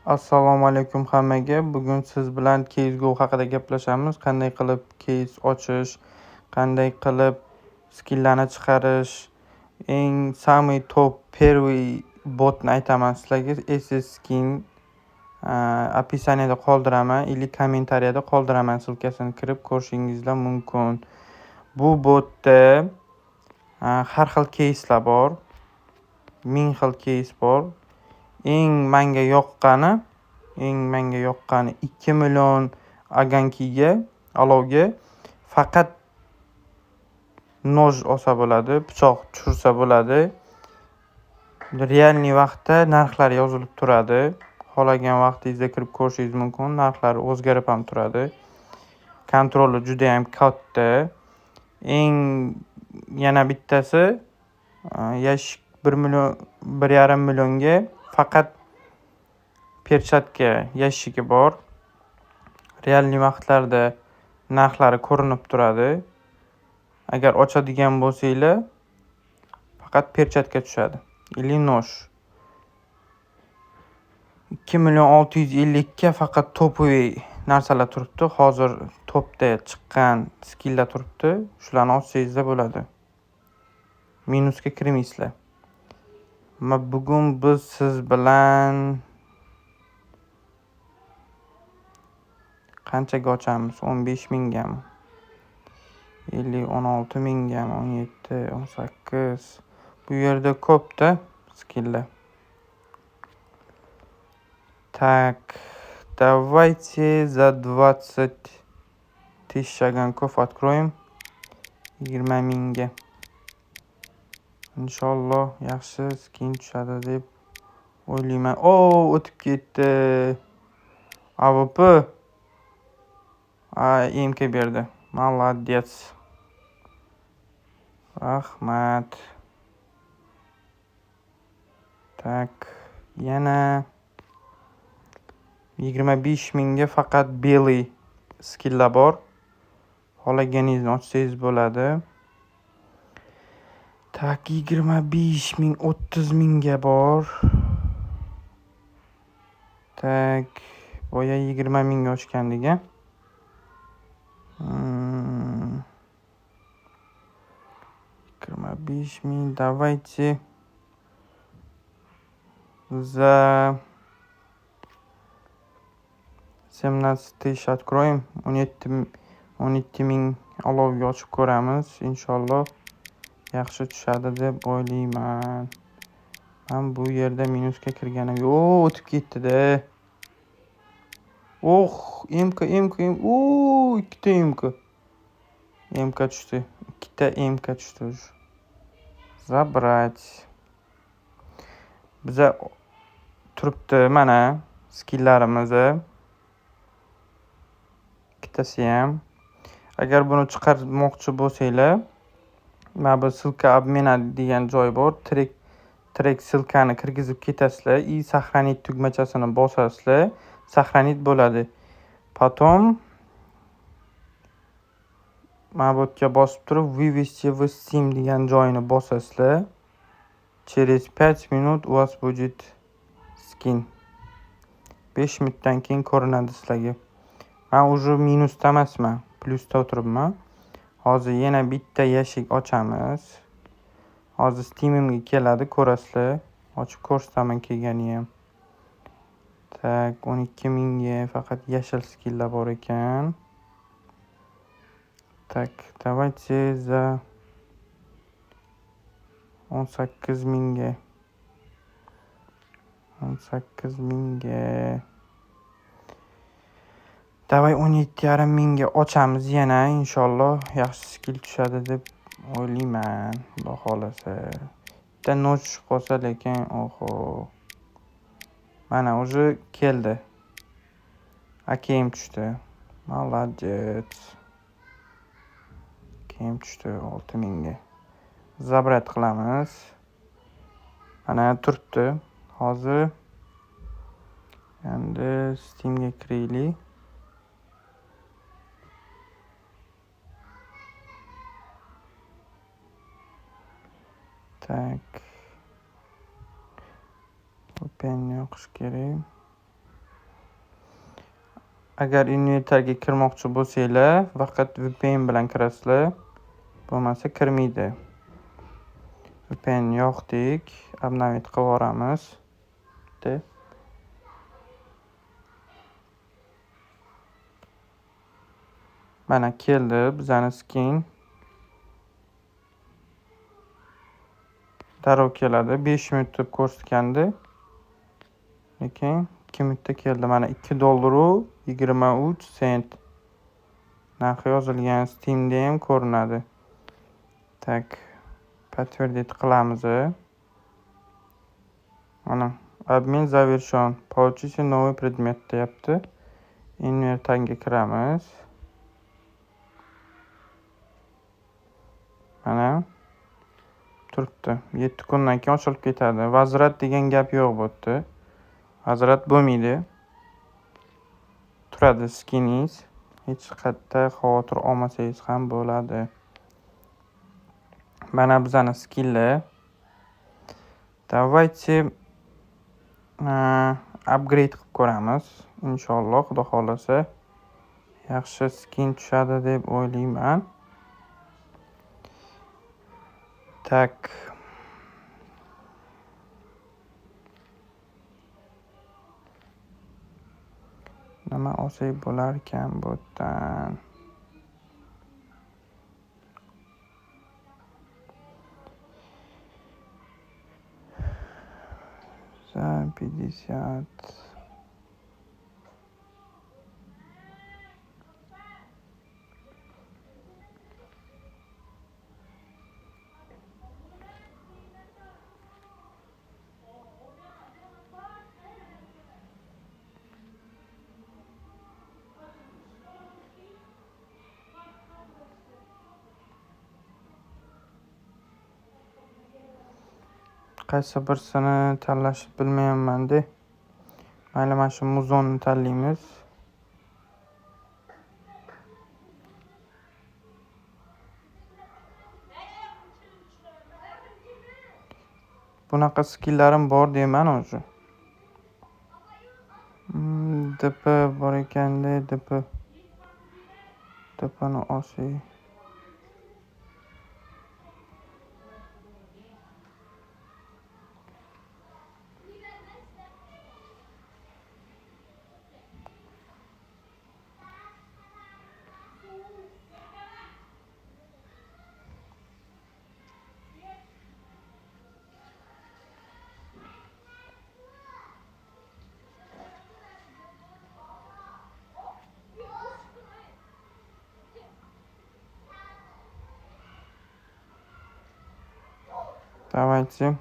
Assalomu alaykum hammaga. Bugun siz bilan CS:GO haqida gaplashamiz. Qanday qilib case ochish, qanday qilib skilllarni chiqarish. Eng самый top первый botni aytaman sizlarga. SS Skin описаниеda qoldiraman или kommentariyada qoldiraman, ссылкасini kirib ko'rishingiz mumkin. Bu botda har xil case'lar bor. Ming xil case bor. Eng menga yoqqani 2 million agankiga, olovga faqat noj olsa bo'ladi, pichoq tushirsa bo'ladi. Realniy vaqtda narxlari yozilib turadi. Xohlagan vaqtingizda kirib ko'rishingiz mumkin. Narxlari o'zgarib ham turadi. Kontroli juda ham katta. Yana bittasi yashik 1,5 millionga faqat perchatka yashigi bor. Realniy vaqtlarda narxlari ko'rinib turadi. Agar ochadigan bo'lsanglar, faqat perchatka tushadi. Или noj. 2,650,000 ga faqat topoviy narsalar turibdi. Hozir topda chiqqan skilllar turibdi. Shularni olsangizda bo'ladi. Minusga kirmaysizlar. Bugun biz siz bilan qanchaga ochamiz? 15 mingami? 16 mingami? 17, 18. Bu yerda ko'pda skilllar. Так, давайте за 20 тысяч оганков откроем. 20 mingga. Inshaalloh yaxshi skin tushadi deb o'ylayman. O'tib ketdi. AWP. EMK berdi. Молодец. Rahmat. Tak, yana 25 mingga faqat belly skilllar bor. Xohlaganingizni ochsangiz bo'ladi. Tak, 25 ming, 30 mingga bor. Tak, boya 20 mingga ochgandik a. 25 ming, давайте за 17 тысяч откроем. 17 ming olovga ochib ko'ramiz. Inshaalloh yaxshi tushadi deb o'ylayman. Men bu yerda minusga kirganim yo'q. O'tib ketdi-da. MK. Ikkita MK. MK tushdi. Ikkita MK tushdi. Забрать. Biza turibdi mana skillarimiz. Ikkitasi ham. Agar buni chiqarmoqchi bo'lsanglar, mana bu ссылка обмена degan joy bor. Trek ссылкani kirgizib ketasizlar и сохранить tugmachasini bosasizlar, сохранить bo'ladi. Потом mana bu yerga bosib turib вывести в Steam degan joyini bosasizlar. Через 5 minut у вас будет skin. 5 minutdan keyin ko'rinadi sizlarga. Men уже minusda emasman, plusda o'tiribman. Hozir yana bitta yashik ochamiz. Hozir Steam'imga keladi, ko'rasizlar. Ochib ko'rsataman kelgani ham. Tak, 12 mingga faqat yashil skilllar bor ekan. Так, давайте за 18 mingga. 18 mingga. Davay 17,5 mingga ochamiz yana. Inshaalloh yaxshi skill tushadi deb o'ylayman. Xudo xolasa. Bitta noj tushib qolsa lekin, mana уже keldi. AKM tushdi. Молодец. AKM tushdi 6 mingga. Забрать qilamiz. Mana turibdi. Hozir endi Steam'ga kiraylik. Tak. Open yoqish kerak. Agar inventariyaga kirmoqchi bo'lsanglar, faqat VPN bilan kirasizlar. Bo'lmasa kirmaydi. VPN yoqdik, obnovit qilib yuboramiz. Mana keldi bizning skin. Darrov keladi. 5 minut deb ko'rsatgandi. Lekin 2 minutda keldi. Mana $2.23. Narxi yozilgan. Steam'da ham ko'rinadi. Tak, подтвердить qilamiz. Mana обмен завершен. Получите новый предмет deyapti. Inventariyaga kiramiz. Mana turibdi. 7 kundan keyin ochilib ketadi. Vazrat degan gap yo'q bu yerda. Vazrat bo'lmaydi. Turadi skiningiz. Hech qatda xavotir olmasangiz ham bo'ladi. Mana bizning skinlar. Давайте upgrade qilib ko'ramiz. Inshaalloh, xudo xolasa yaxshi skin tushadi deb o'ylayman. Tak. Nima olsak bo'lar ekan bu yerdan? За 50. Qaysi birsini tanlashni bilmayapman-da. Mayli, mana shu muzonni tanlaymiz. Bunaqa skillarim bor deyman o'zi. DP bor ekan-da, DPni olsak. Давайте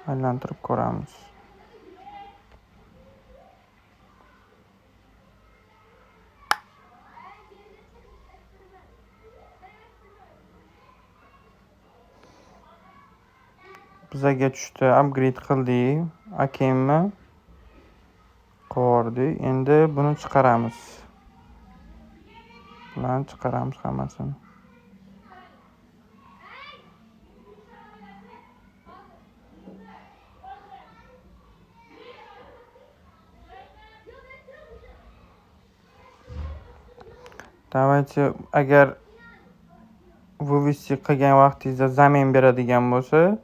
aylantirib ko'ramiz. Bizaga tushdi, upgrade qildik. Akemni qo'ydik. Endi buni chiqaramiz. Bularni chiqaramiz hammasini. Давайте agar вывести qilgan vaqtingizda zamin beradigan bo'lsa,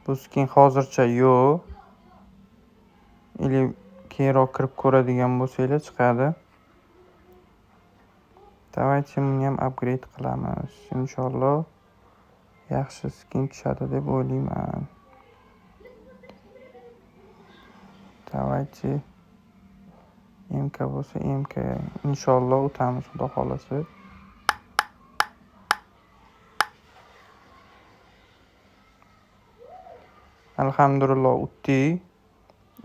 bu skin hozircha yo'q. Или keyinroq kirib ko'radigan bo'lsanglar chiqadi. Давайте buni ham upgrade qilamiz. Inshaalloh yaxshi skin tushadi deb o'ylayman. Давайте MK bo'lsa MK. Inshaalloh o'tamiz, xudo xolasa. Alhamdulillah o'tdik.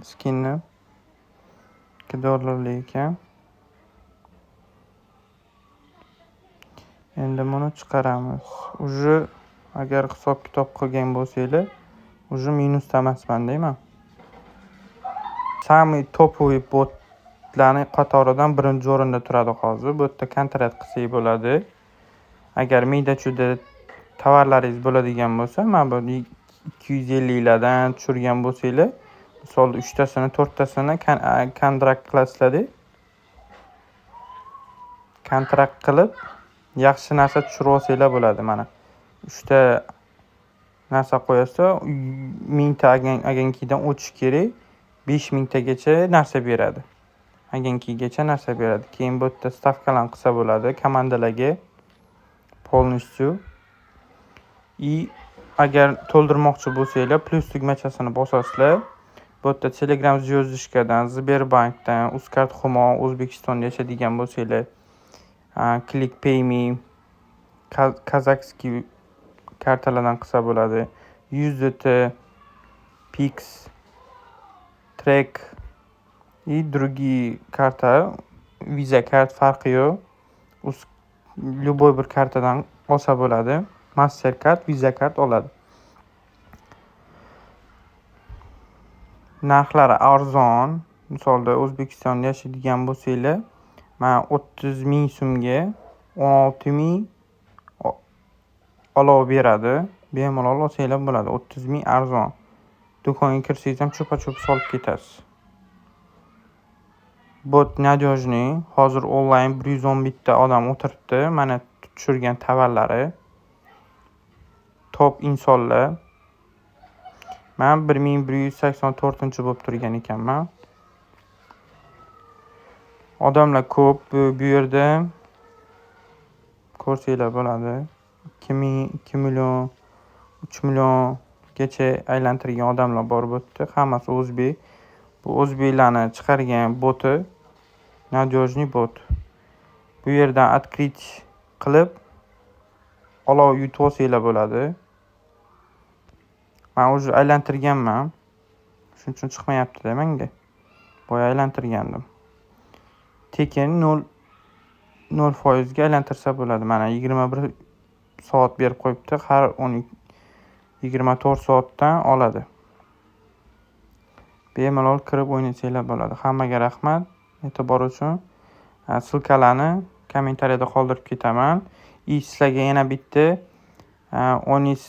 Skinni $2 ekan. Endi buni chiqaramiz. Уже agar hisob-kitob qilgan bo'lsanglar, уже minusda emasman deyman. Самый topoviy botlarning qatoridan birinchi o'rinda turadi hozir. Bu yerda kontrakt qilsak bo'ladi. Agar mayda-chuyda tovarlaringiz bo'ladigan bo'lsa, mana bu 250 lardan tushirgan bo'lsanglar, Misol 3tasini, 4tasini kontrakt qilasizlar. Kontrakt qilib, yaxshi narsa tushirib olsanglar bo'ladi. Mana 3ta narsa qo'yasa, 1000 ta agenkidan o'tish kerak. 5000 tagacha narsa beradi. Agenkigacha narsa beradi. Keyin bu yerda stavkalarni qilsa bo'ladi komandalarga polностью. Agar to'ldirmoqchi bo'lsanglar, plus tugmachasini bosasizlar. Bu yerda Telegram звездочкаdan, Sberbankdan, Uzcard Humo, O'zbekistonda yashaydigan bo'lsanglar, Click Pay Me, Kazakskiy kartalardan qilsa bo'ladi. UZT, Pix, Trek и другие karta, Visa kart farqi yo'q. Любой bir kartadan olsa bo'ladi. Mastercard, Visa kart oladi. Narxlari arzon. Misolda O'zbekistonda yashaydigan bo'lsanglar, mana 30,000 so'mga 16,000 olov beradi. Bemalol olsanglar bo'ladi. 30,000 arzon. Do'konga kirsangiz ham cho'pa-cho'p solib ketasiz. Bot надёжный. Hozir onlayn 111 ta odam o'tiribdi. Mana tushirgan tovarlari. Top insonlar. Men 1184 bo'lib turgan ekanman. Odamlar ko'p bu yerda. Ko'rsanglar bo'ladi. 2 million, 3 milliongacha aylantirgan odamlar bor bu yerda. Hammasi o'zbek. Bu o'zbeklarni chiqargan boti, надёжный bot. Bu yerdan открыть qilib olov yutib olsanglar bo'ladi. Men o'zi aylantirganman. Shuning uchun chiqmayapti-da menga. Boya aylantirgandim. Tekin 0% ga aylantirsa bo'ladi. Mana 21 soat berib qo'yibdi. Har 24 soatdan oladi. Bemalol kirib o'ynasanglar bo'ladi. Hammaga rahmat e'tibor uchun. Silkalarni kommentariyada qoldirib ketaman. Sizlarga yana bitta Onis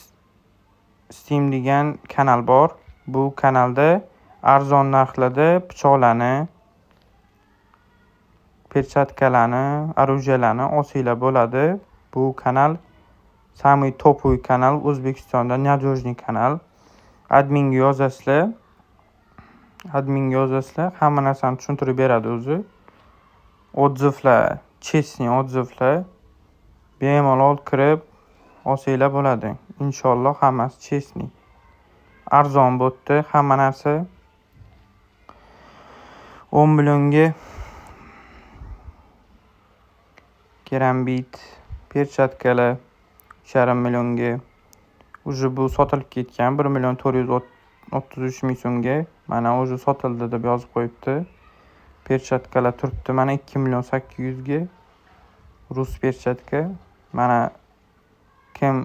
Steam degan kanal bor. Bu kanalda arzon narxlarda pichoqlarni, perchatkalarni, оружияларni olsanglar bo'ladi. Bu kanal самый topoy kanal O'zbekistonda, надёжный kanal. Adminga yozasizlar, hamma narsani tushuntirib beradi o'zi. Odzivlar, chestniy odzivlar. Bemalol kirib olsanglar bo'ladi. Inshaalloh hammasi chestniy. Arzon bo'tdi, hamma narsa 10 millionga kerambit, perchatkalar 3,5 millionga. O'zi bu sotilib ketgan 1,433,000 so'mga. Mana o'zi sotildi deb yozib qo'yibdi. Perchatkalar turibdi mana 2,8 ga. Rus perchatka. Mana kim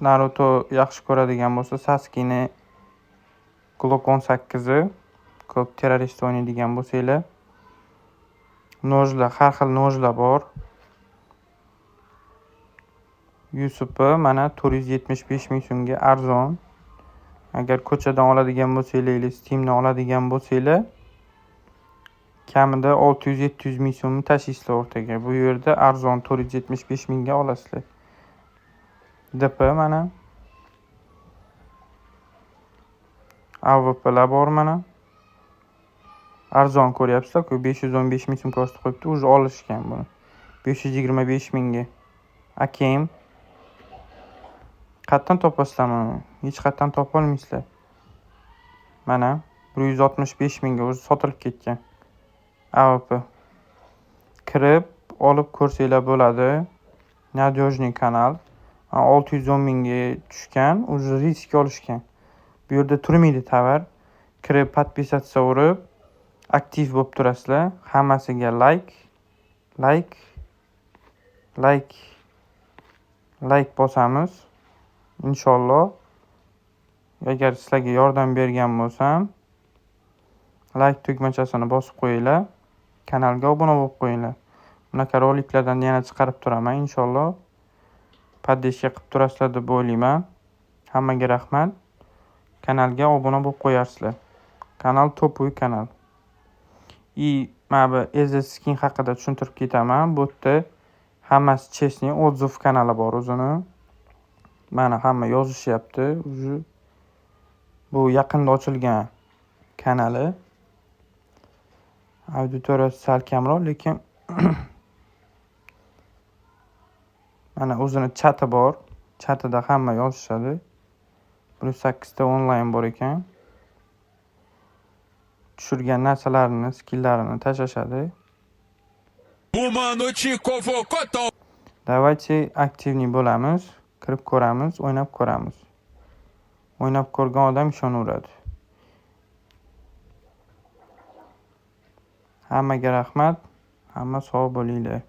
Naruto yaxshi ko'radigan bo'lsa, Sasuke'ni Glock 18i ko'p terrorist o'ynaydigan bo'lsanglar, nojlar, har xil nojlar bor. Yusupi mana 475,000 so'mga arzon. Agar ko'chadan oladigan bo'lsanglar, Steamdan oladigan bo'lsanglar, kamida 600-700 ming so'm tashlaysizlar o'rtaga. Bu yerda arzon 475 mingga olasizlar. DP mana. AVP'lar bor mana. Arzon ko'ryapsizlar-ku, 515 ming so'm ko'rsatib qo'yibdi, o'zi olishgan buni. 525 mingga. Akem. Qayerdan topasizlar mana? Hech qayerdan topa olmaysizlar. Mana 165 mingga o'zi sotilib ketgan. AVP. Kirib olib ko'rsanglar bo'ladi. Надёжный kanal. 610 mingga tushgan, o'zi risk olishgan. Bu yerda turmaydi tovar. Kirib podpisatsiya urib, aktiv bo'lib turasizlar. Hammasiga like bosamiz. Inshaalloh. Agar sizlarga yordam bergan bo'lsam, like tugmachasini bosib qo'yinglar. Kanalga obuna bo'lib qo'yinglar. Bunaqa roliklardan yana chiqarib turaman inshaalloh. Podpishka qilib turasizlar deb o'ylayman. Hammaga rahmat. Kanalga obuna bo'lib qo'yarsizlar. Kanal to'puy kanal. Mana bu Easy Skin haqida tushuntirib ketaman. Bu yerda hammasi chestning отзыв kanali bor o'zini. Mana hamma yozishyapti. Bu yaqinda ochilgan kanali. Auditoriyasi sal kamroq, lekin mana o'zini chati bor. Chatida hamma yozishadi. 8 ta onlayn bor ekan. Tushirgan narsalarini, skilllarini tashlashadi. Давайте aktivniy bo'lamiz, kirib ko'ramiz, o'ynab ko'ramiz. O'ynab ko'rgan odam ishonaveradi. Hammaga rahmat. Hamma sog' bo'linglar.